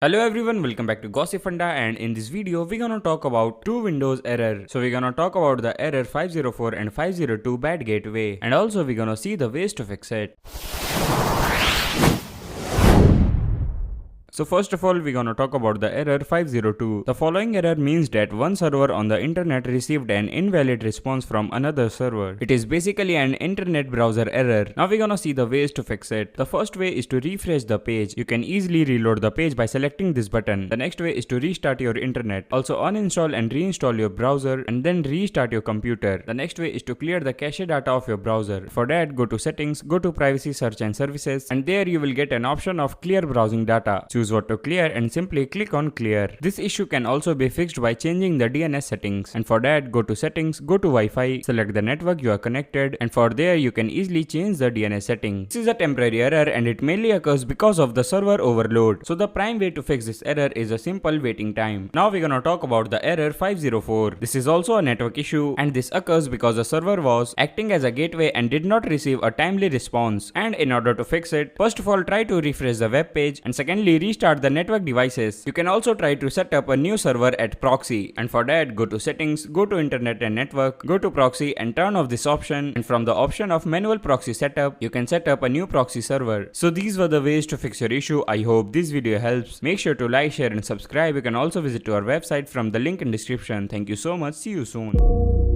Hello everyone, welcome back to Gossipfunda, and in this video we're gonna talk about two Windows error. So we're gonna talk about the error 504 and 502 bad gateway, and also we're gonna see the ways to fix it. So first of all, we're gonna talk about the error 502. The following error means that one server on the internet received an invalid response from another server. It is basically an internet browser error. Now we're gonna see the ways to fix it. The first way is to refresh the page. You can easily reload the page by selecting this button. The next way is to restart your internet. Also uninstall and reinstall your browser and then restart your computer. The next way is to clear the cache data of your browser. For that, go to settings, go to privacy, search and services, and there you will get an option of clear browsing data. Choose what to clear and simply click on clear. This issue can also be fixed by changing the DNS settings, and for that go to settings, go to Wi-Fi, select the network you are connected, and for there you can easily change the DNS setting. This is a temporary error and it mainly occurs because of the server overload. So the prime way to fix this error is a simple waiting time. Now we're gonna talk about the error 504. This is also a network issue, and this occurs because the server was acting as a gateway and did not receive a timely response. And in order to fix it, first of all try to refresh the web page, and secondly restart the network devices. You can also try to set up a new server at proxy, and for that go to settings, go to internet and network, go to proxy and turn off this option, and from the option of manual proxy setup you can set up a new proxy server. So these were the ways to fix your issue. I hope this video helps. Make sure to like, share and subscribe. You can also visit to our website from the link in description. Thank you so much. See you soon.